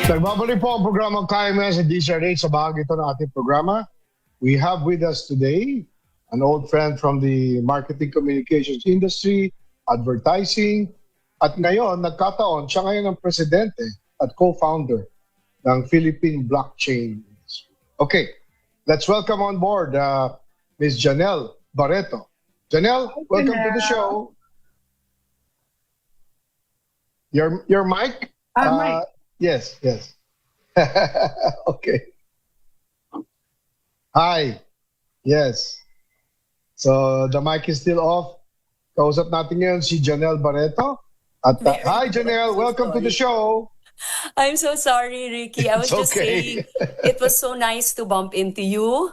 Nagbabalik po ang programang KMS sa DCRH sa bahagi ito ng ating programa. We have with us today an old friend from the marketing communications industry, advertising, at ngayon, nagkataon, siya ngayon ang presidente at co-founder ng Philippine Blockchain Industry. Okay, let's welcome on board Ms. Janelle Barretto. Janelle, welcome to the show. Your mic? Mic. Yes. Okay. Hi. Yes. So the mic is still off. Kausap natin ngayon si Janelle Barretto. At hi Janelle, welcome to the show. I'm so sorry, Ricky. I was just saying it was so nice to bump into you.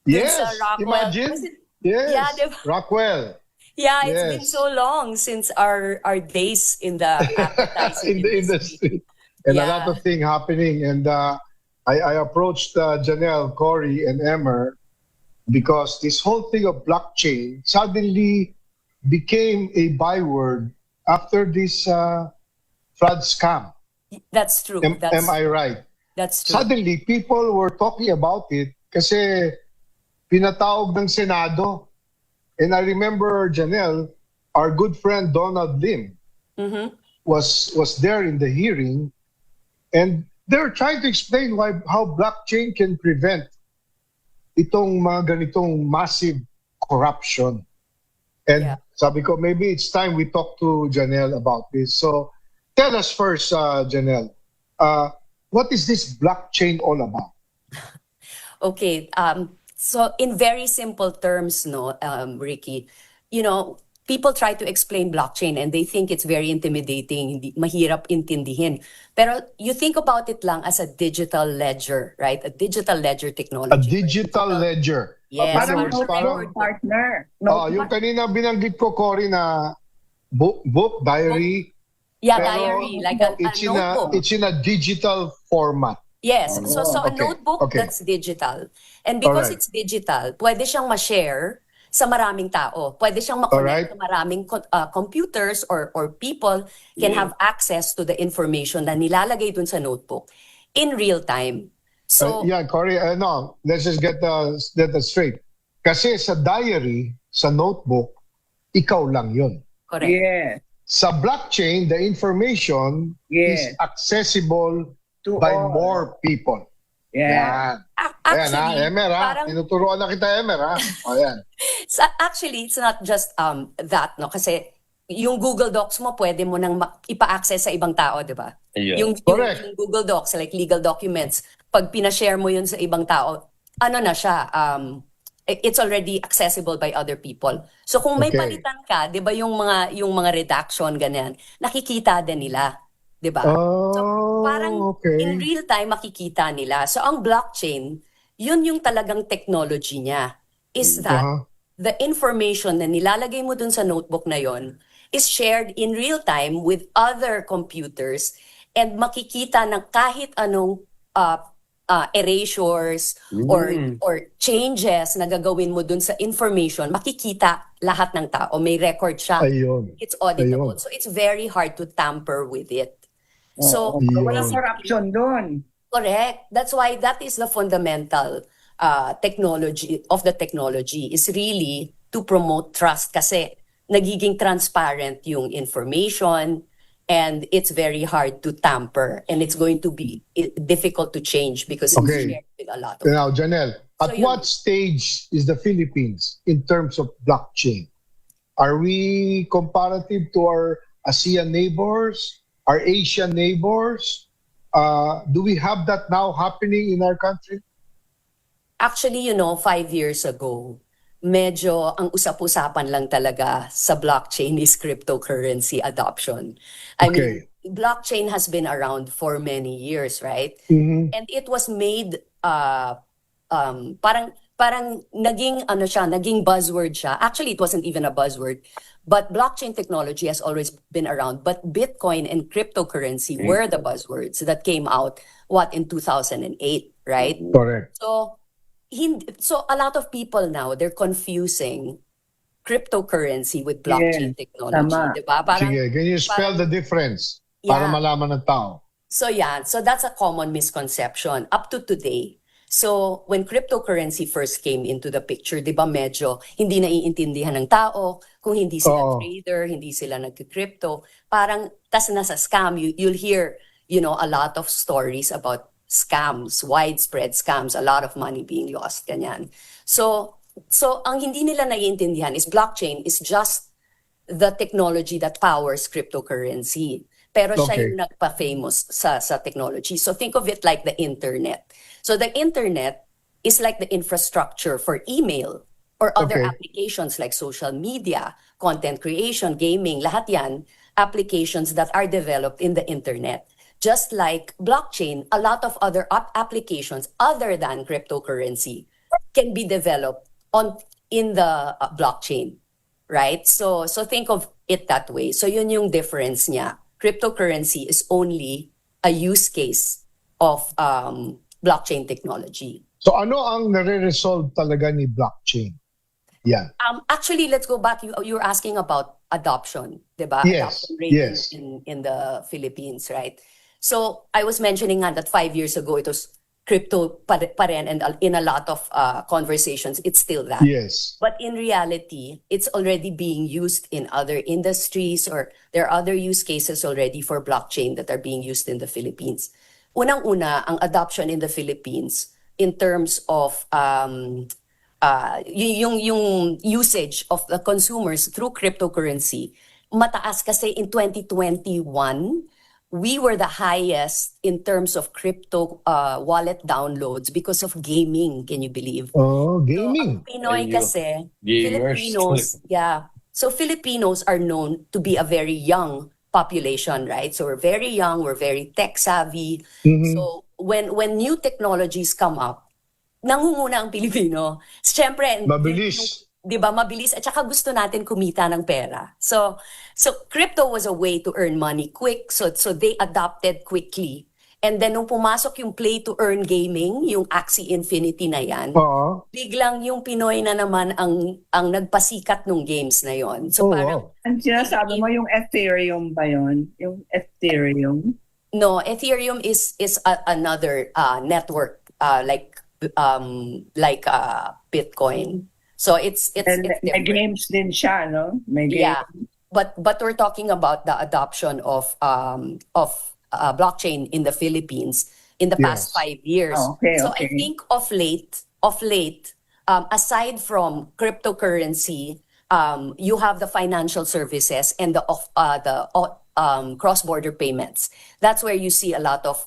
Yes, Rockwell. imagine. Yes, Yeah, Rockwell. Yeah, it's Yes. been so long since our days in the advertising In the industry. And a lot of things happening. And I approached Janelle, Cory, and Emmer because this whole thing of blockchain suddenly became a byword after this fraud scam. That's true. Am I right? That's true. Suddenly, people were talking about it kasi pinatawag ng Senado. And I remember, Janelle, our good friend Donald Lim was there in the hearing, and they're trying to explain how blockchain can prevent itong mga ganitong massive corruption. And sabi ko, maybe it's time we talk to Janelle about this. So tell us first, Janelle, what is this blockchain all about? Okay. So in very simple terms, Ricky, people try to explain blockchain and they think it's very intimidating, mahirap intindihin. Pero you think about it lang as a digital ledger, right? A digital ledger technology. A digital ledger. Yes. Parang notebook partner. Yung kanina binanggit ko, Cory, na book, diary. Yeah, diary, like a notebook. It's in a digital format. Yes. So a notebook, that's digital. And because it's digital, pwede siyang ma-share sa maraming tao. Pwede siyang ma-connect sa maraming computers or people can have access to the information na nilalagay dun sa notebook in real time. So Cory, let's just get that straight. Kasi sa diary, sa notebook, ikaw lang yun. correct. Yeah. Sa blockchain, the information is accessible by more people. Yeah. Actually, Emer, tinuturuan na kita, Emer, Ayan. So actually, it's not just that, no? Kasi yung Google Docs mo, pwede mo nang ipa-access sa ibang tao, di ba? Yung Google Docs, like legal documents, pag pinashare mo yun sa ibang tao, na siya, it's already accessible by other people. So kung may palitan ka, di ba yung mga redaction, ganyan, nakikita din nila. Diba? So parang in real time makikita nila. So ang blockchain, yun yung talagang technology niya. Is that the information na nilalagay mo dun sa notebook na yon is shared in real time with other computers and makikita ng kahit anong erasures or changes na gagawin mo dun sa information, makikita lahat ng tao. May record siya. It's auditable. So it's very hard to tamper with it. So walang corruption doon. Correct. That's why that is the fundamental technology of the technology is really to promote trust kasi nagiging transparent yung information and it's very hard to tamper and it's going to be difficult to change because it's shared with a lot of Now, Janelle, at what stage is the Philippines in terms of blockchain? Are we comparative to our ASEAN neighbors? Our Asian neighbors, do we have that now happening in our country? Actually, 5 years ago, medyo ang usap-usapan lang talaga sa blockchain is cryptocurrency adoption. I mean, blockchain has been around for many years, right? And it was made parang naging buzzword siya. Actually, it wasn't even a buzzword. But blockchain technology has always been around. But Bitcoin and cryptocurrency were the buzzwords that came out, in 2008, right? Correct. So a lot of people now, they're confusing cryptocurrency with blockchain technology. Diba? Sige, can you spell the difference para malaman ng tao? So yeah, so that's a common misconception up to today. So when cryptocurrency first came into the picture, 'di ba medyo hindi naiintindihan ng tao kung hindi sila trader, hindi sila nagki-crypto. Parang tas nasa scam, you'll hear, a lot of stories about scams, widespread scams, a lot of money being lost, ganyan. So ang hindi nila naiintindihan is blockchain is just the technology that powers cryptocurrency. Pero siya yung nagpa-famous sa technology. So think of it like the internet. So the internet is like the infrastructure for email or other applications like social media, content creation, gaming, lahat yan, applications that are developed in the internet. Just like blockchain, a lot of other applications other than cryptocurrency can be developed in the blockchain. Right? So think of it that way. So yun yung difference niya. Cryptocurrency is only a use case of blockchain technology. So ano ang nare-resolve talaga ni blockchain? Yeah. Actually, let's go back. You were asking about adoption, diba? Yes. Adoption rate in the Philippines, right? So I was mentioning that 5 years ago, it was crypto pa rin, and in a lot of conversations, it's still that. Yes. But in reality, it's already being used in other industries, or there are other use cases already for blockchain that are being used in the Philippines. Unang-una, ang adoption in the Philippines in terms of yung usage of the consumers through cryptocurrency, mataas kasi in 2021, we were the highest in terms of crypto wallet downloads because of gaming. Can you believe? Oh, gaming. So, ang Pinoy kasi, Gamers. Filipinos, yeah. So Filipinos are known to be a very young population, right? So we're very young, we're very tech savvy. So when new technologies come up, nangunguna ang Pilipino. Siyempre, Mabilis. Di ba, mabilis, at saka gusto natin kumita ng pera. So crypto was a way to earn money quick, so they adopted quickly. And then nung pumasok yung play to earn gaming, yung Axie Infinity na yan, biglang yung Pinoy na naman ang nagpasikat nung games na yon. So parang ang sinasabi mo yung Ethereum ba yon? Yung Ethereum? No, Ethereum is another network like Bitcoin. So it's May games din siya, no? May games. Yeah, but we're talking about the adoption of blockchain in the Philippines in the past 5 years. So I think of late, aside from cryptocurrency, you have the financial services and the cross-border payments. That's where you see a lot of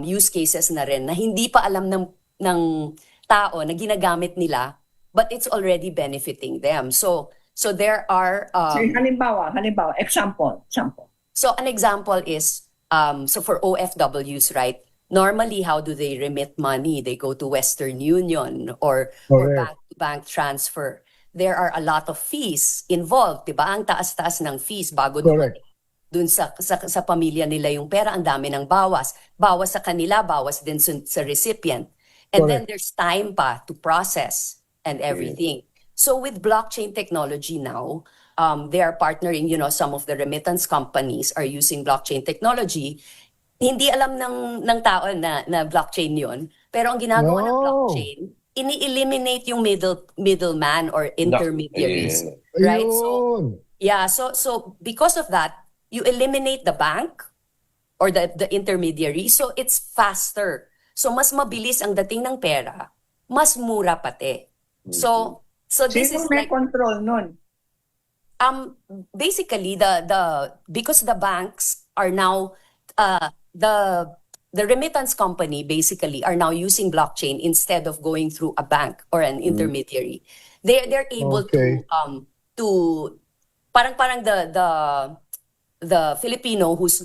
use cases na rin na hindi pa alam ng tao na ginagamit nila, but it's already benefiting them. So there are halimbawa, example. So an example is so for OFWs, right? Normally, how do they remit money? They go to Western Union or bank transfer. There are a lot of fees involved, 'di ba? Ang taas-taas ng fees bago dun sa pamilya nila yung pera, ang dami ng bawas. Bawas sa kanila, bawas din sa recipient. And then there's time pa to process and everything. So with blockchain technology now, they are partnering, some of the remittance companies are using blockchain technology. Hindi alam ng tao na blockchain yon, pero ang ginagawa ng blockchain, ini-eliminate yung middleman or intermediaries. Right? So, yeah, so because of that, you eliminate the bank or the intermediary, so it's faster. So mas mabilis ang dating ng pera, mas mura pati. So this is may like control nun? Basically because the banks are now the remittance company basically are now using blockchain instead of going through a bank or an intermediary. They're able to parang the Filipino who's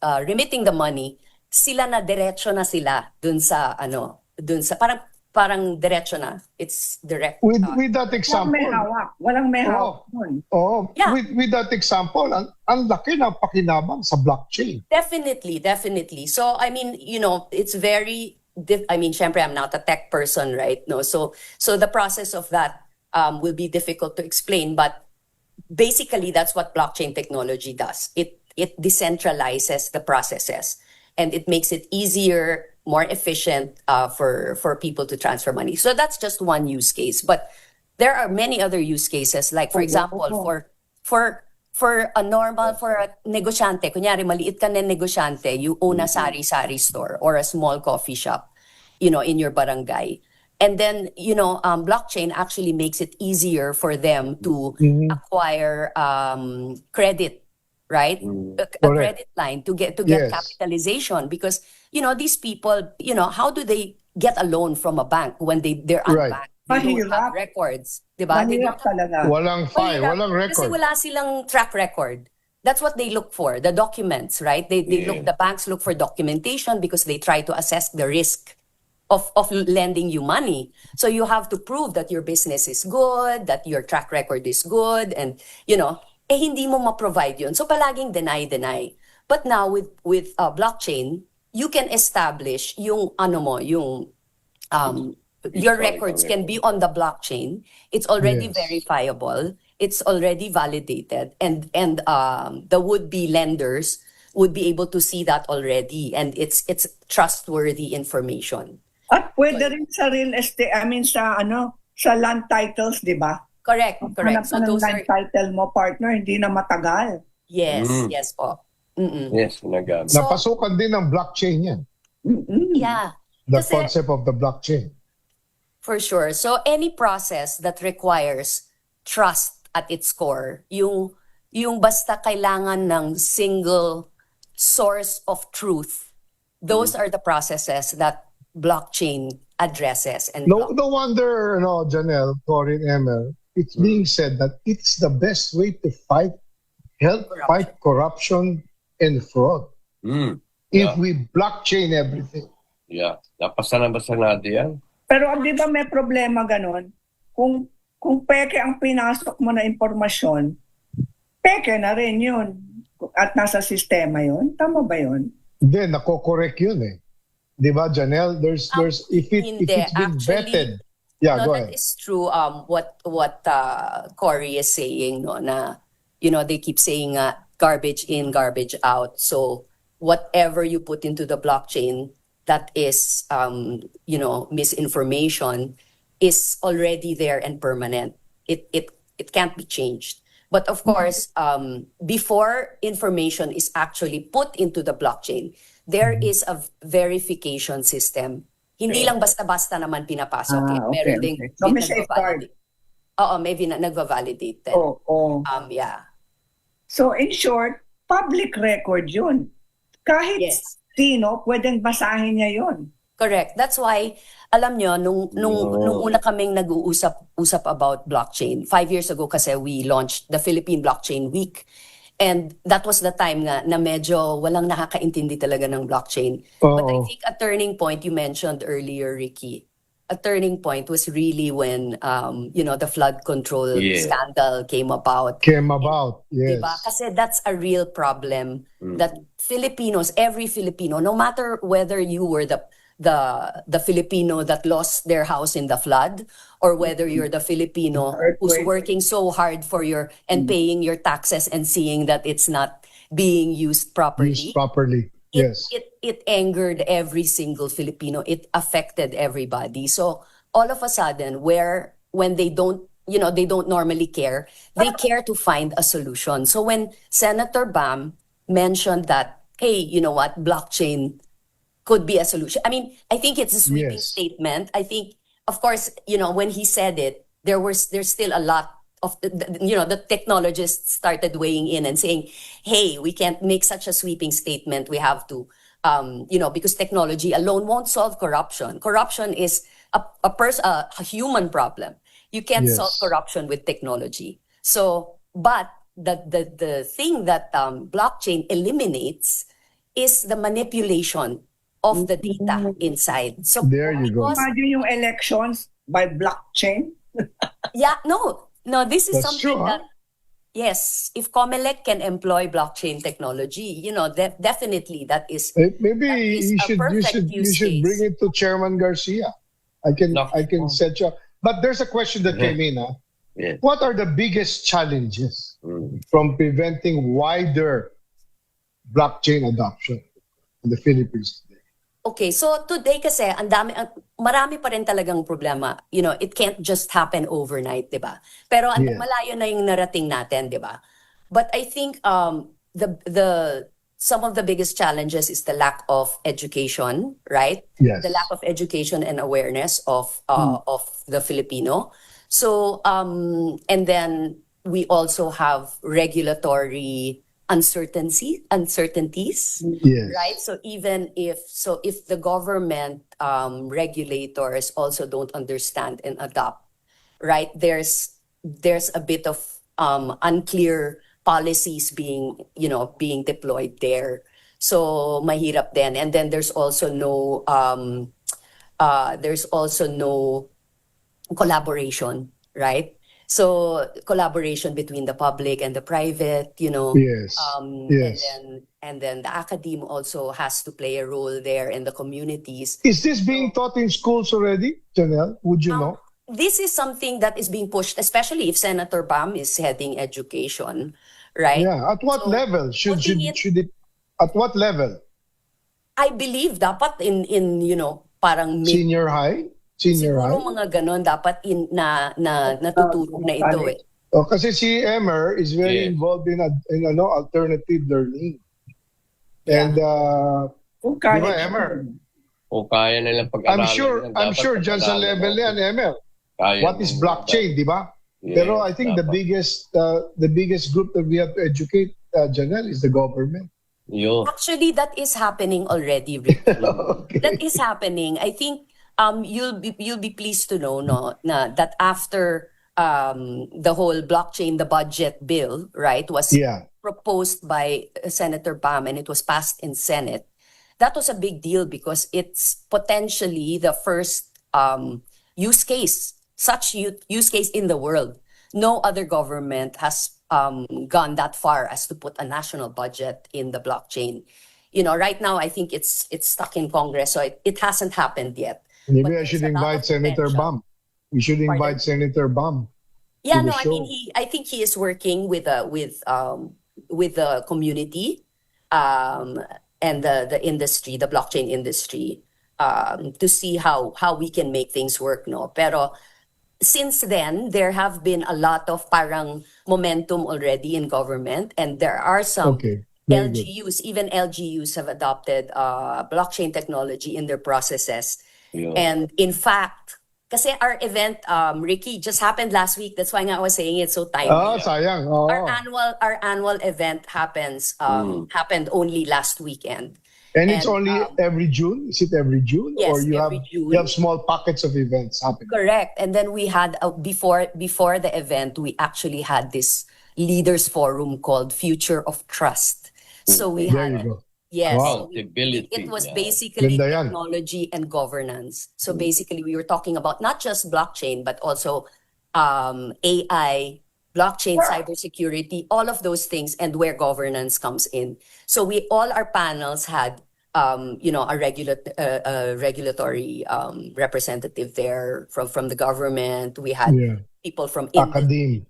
remitting the money, sila na diretso na sila dun sa parang diretso na. It's direct. With that example. Walang may hawak. Yeah. With that example, ang laki ng pakinabang sa blockchain. Definitely. So I mean, it's very syempre I'm not a tech person, right? No. So the process of that will be difficult to explain, but basically that's what blockchain technology does. it decentralizes the processes and it makes it easier, more efficient for people to transfer money. So that's just one use case. But there are many other use cases, like for example, for a negosyante, kunyari maliit ka na negosyante, you own a sari-sari store or a small coffee shop, in your barangay. And then, blockchain actually makes it easier for them to acquire credit, right? A credit line to get capitalization, because, these people, how do they get a loan from a bank when they're unbanked? They don't have records, diba? Mahirap talaga. Walang file, walang record. Kasi wala silang track record. That's what they look for, the documents, right? The banks look for documentation because they try to assess the risk of lending you money. So you have to prove that your business is good, that your track record is good, and, hindi mo ma-provide yun. So palaging deny. But now with blockchain, you can establish your records can be on the blockchain. It's already verifiable. It's already validated, and the would-be lenders would be able to see that already, and it's trustworthy information. At pwede rin sa real estate, sa land titles, di ba? Correct. So those land title mo, partner, hindi na matagal. Yes, yes po. Yes, nagamit. Napasukan din ng blockchain yan. Yeah. The concept of the blockchain. For sure. So any process that requires trust at its core, yung basta kailangan ng single source of truth, those are the processes that blockchain addresses. And no wonder, Janelle, Cory, and Emel, it's being said that it's the best way to fight corruption and fraud. If we blockchain everything. Yeah. Basta natin yan. Pero di ba may problema ganon? Kung peke ang pinasok mo na impormasyon, peke na rin yun. At nasa sistema yun. Tama ba yun? Hindi, nako-correct yun eh. Di ba, Janelle? There's if it's been vetted. Yeah, go ahead. That is true. What Cory is saying, na they keep saying garbage in, garbage out. So whatever you put into the blockchain that is misinformation is already there and permanent. It can't be changed. But of course, before information is actually put into the blockchain, there is a verification system. Hindi lang basta-basta naman pinapasok. Okay. So may safeguard. Oo, maybe nagva-validate. Yeah. So in short, public record yun. Kahit sino, pwedeng basahin niya yun. Correct. That's why, alam nyo, nung una kaming nag-uusap about blockchain, 5 years ago kasi we launched the Philippine Blockchain Week. And that was the time na medyo walang nakakaintindi talaga ng blockchain. But I think a turning point, you mentioned earlier, Ricky, a turning point was really when, the flood control scandal came about. Yes. Diba? Kasi that's a real problem that Filipinos, every Filipino, no matter whether you were the Filipino that lost their house in the flood, or whether you're the Filipino who's working so hard for and paying your taxes and seeing that it's not being used properly. It angered every single Filipino. It affected everybody. So all of a sudden, when they don't normally care, they care to find a solution. So when Senator Bam mentioned that, hey, you know what, blockchain could be a solution. I mean, I think it's a sweeping statement. I think, of course, when he said it, there's still a lot of, the technologists started weighing in and saying, hey, we can't make such a sweeping statement. We have to, because technology alone won't solve corruption. Corruption is a human problem. You can't solve corruption with technology. So, but the thing that blockchain eliminates is the manipulation of the data inside. So there you go. Imagine yung elections by blockchain. This is That's something true, that, yes, if Comelec can employ blockchain technology, definitely that is. Maybe you should bring it to Chairman Garcia. I can set you up. But there's a question that came in. What are the biggest challenges from preventing wider blockchain adoption in the Philippines today. Okay, so today kasi marami pa rin talagang problema. You know, it can't just happen overnight, 'di ba? Pero malayo na yung narating natin, 'di ba? But I think some of the biggest challenges is the lack of education, right? Yes. The lack of education and awareness of the Filipino. So and then we also have regulatory uncertainties, Yes. right? So even if the government regulators also don't understand and adopt, right? There's a bit of unclear policies being deployed there. So mahirap din. And then there's also no collaboration, right? So collaboration between the public and the private, Yes. Yes. And then the academe also has to play a role there in the communities. Is this being taught in schools already, Janelle? Would you know? This is something that is being pushed, especially if Senator Bam is heading education, right? Yeah. At what level should it? At what level? I believe dapat in parang Senior high. Siguro mga ganon dapat natuturo na ito eh. Oh, kasi si Emmer is very involved in alternative learning. And Emmer, kaya nilang pag-aralan. I'm sure dyan sa level yan, Emmer. What is blockchain, di ba? Yeah, pero I think the biggest group that we have to educate, Janelle, is the government. Actually, that is happening already, Ricky. Okay. That is happening. I think you'll be pleased to know that after the whole blockchain, the budget bill, right, was proposed by Senator Bam and it was passed in Senate. That was a big deal because it's potentially the first such use case in the world. No other government has gone that far as to put a national budget in the blockchain. Right now I think it's stuck in Congress, so it hasn't happened yet. Maybe I should invite Senator Bam. We should invite Senator Bam. Yeah, no, I mean I think he is working with the community and the industry, the blockchain industry, to see how we can make things work, no. Pero since then, there have been a lot of parang momentum already in government, and there are some LGUs, even LGUs have adopted blockchain technology in their processes. And in fact, kasi our event, Ricky, just happened last week. That's why I was saying it's so timely. Sayang. Our annual event happened only last weekend. And it's only every June? Is it every June? Yes, or you June. have small pockets of events happening? Correct. And then we had, before the event, we actually had this leaders forum called Future of Trust. So we had... Yes, wow. It was basically technology and governance. So basically we were talking about not just blockchain, but also AI, blockchain, cybersecurity, all of those things, and where governance comes in. So all our panels had a regulatory representative there from the government. We had people from academe.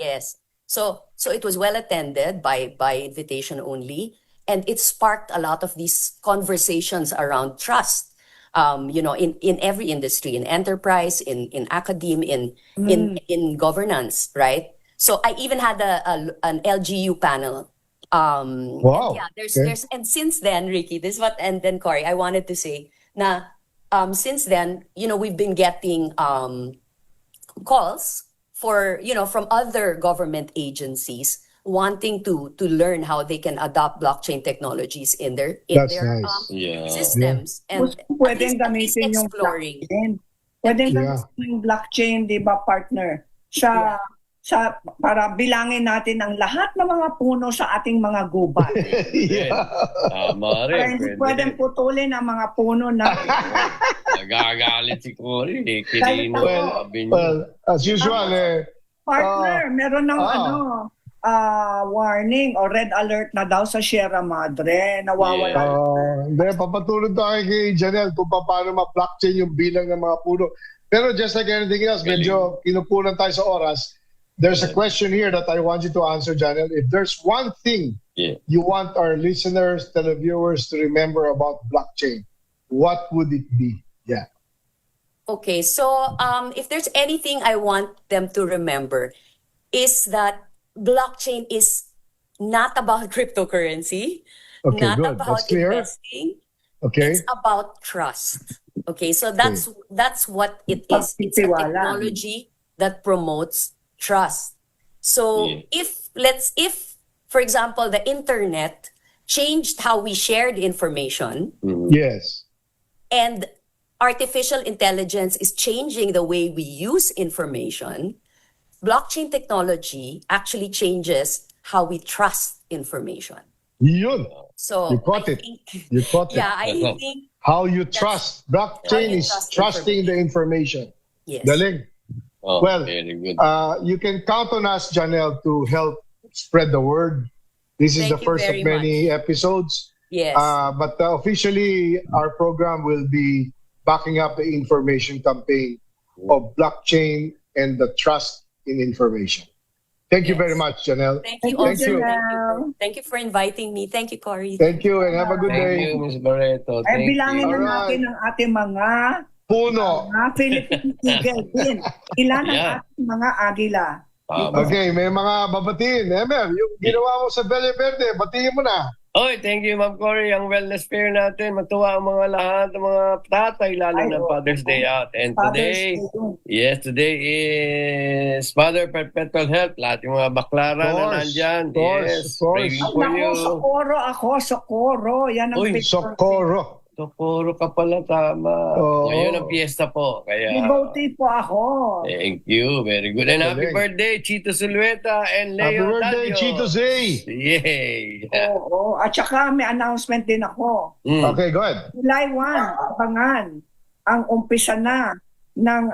Yes. So it was well attended by invitation only. And it sparked a lot of these conversations around trust, in every industry, in enterprise, in academe, in governance, right? So I even had an LGU panel. Wow. And and since then, Ricky, this is what, and then Cory, I wanted to say, since then, we've been getting calls from other government agencies wanting to learn how they can adopt blockchain technologies in their systems. And pwedeng gamitin yung exploring. Blockchain. Pwedeng gamitin yung blockchain, di ba, partner? Para bilangin natin ang lahat ng mga puno sa ating mga gubat. Para hindi pwedeng putulin ang mga puno na... Nagagalit si Cory. Well, as usual, partner, meron ng warning o red alert na daw sa Sierra Madre. Nawawala. Hindi, papatulog tayo kay Janelle kung paano ma-blockchain yung bilang ng mga puno. Pero just like anything else, medyo kinupunan tayo sa oras. There's a question here that I want you to answer, Janelle. If there's one thing you want our listeners, televiewers to remember about blockchain, what would it be? Yeah. Okay, so if there's anything I want them to remember is that blockchain is not about cryptocurrency, Okay, not good. about That's clear. investing. Okay. It's about trust. Okay, so that's what it is. It's a technology that promotes trust. So if for example the internet changed how we shared information, Yes. and artificial intelligence is changing the way we use information, blockchain technology actually changes how we trust information. Yun. So You caught it. You caught it. Yeah, I think How you trust. Blockchain is trusting the information. yes. Galing. Oh, Well, very good. you can count on us, Janelle, to help spread the word. This is Thank the you first of very many episodes. Yes. But officially, our program will be backing up the information campaign of blockchain and the trust in information. Thank you very much, Janelle. Thank you Thank also. you. Thank you for inviting me. Thank you, Cory. Thank you and have a good Thank day. you, Ms. Barretto. Ay, Thank bilangin you. na natin ang ating mga Puno. Philippine Eagle din. Ilan ang Yeah. ating mga agila? Okay, may mga babatiin. Emer, yung ginawa mo sa Belle Verde, batiin mo na. Oy, thank you, Ma'am Cory. Ang wellness fair natin. Matuwa ang mga lahat ng mga tatay, lalo ng Father's Day out. And today, today is Father Perpetual Health. Lahat yung mga baklara na nandyan. Of course, Yes, of course. praying for you. Socorro. Yan ang Uy, Socorro. Puro ka pala, tama. Oo. Ngayon ang piyesta po. Kaya, devotee po ako. thank you. Very good. And happy Galing. birthday, Chito Sulueta and Happy Leo birthday, Dalio. Chito Zay. Yay! Oo. At saka may announcement din ako. Okay, go ahead. July 1, abangan ang umpisa na ng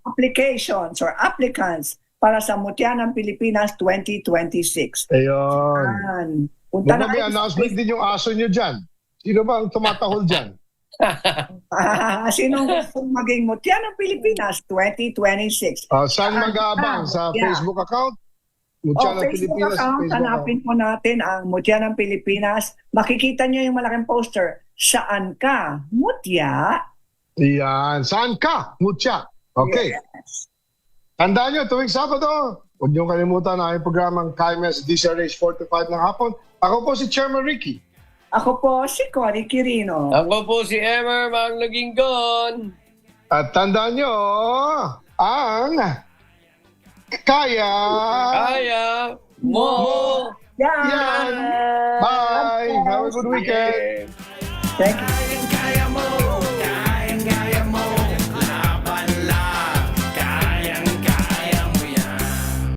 applications or applicants para sa Mutya ng Pilipinas 2026. Ayun. Yan. Punta Baka na may kayo sa announcement din yung aso nyo dyan. Sino ba ang tumatahol dyan? Sinong gustong maging Mutya ng Pilipinas 2026? Saan mag-aabang? Sa Yeah. Facebook account? Mutya ng Facebook Pilipinas. account, hanapin po natin ang Mutya ng Pilipinas. Makikita nyo yung malaking poster. Saan ka? Mutya? Yan. Saan ka? Mutya. Okay. Yes. Tandaan nyo, tuwing Sabado, huwag nyo kalimutan ang aking programang KMS DCRH 45 ng hapon. Ako po si Chairman Ricky. Ako po si Cory Quirino. Ako po si Emer Magno Guingon. At tandaan nyo, ang kaya mo. Yan. yan. Bye. Have a good weekend. Thank you.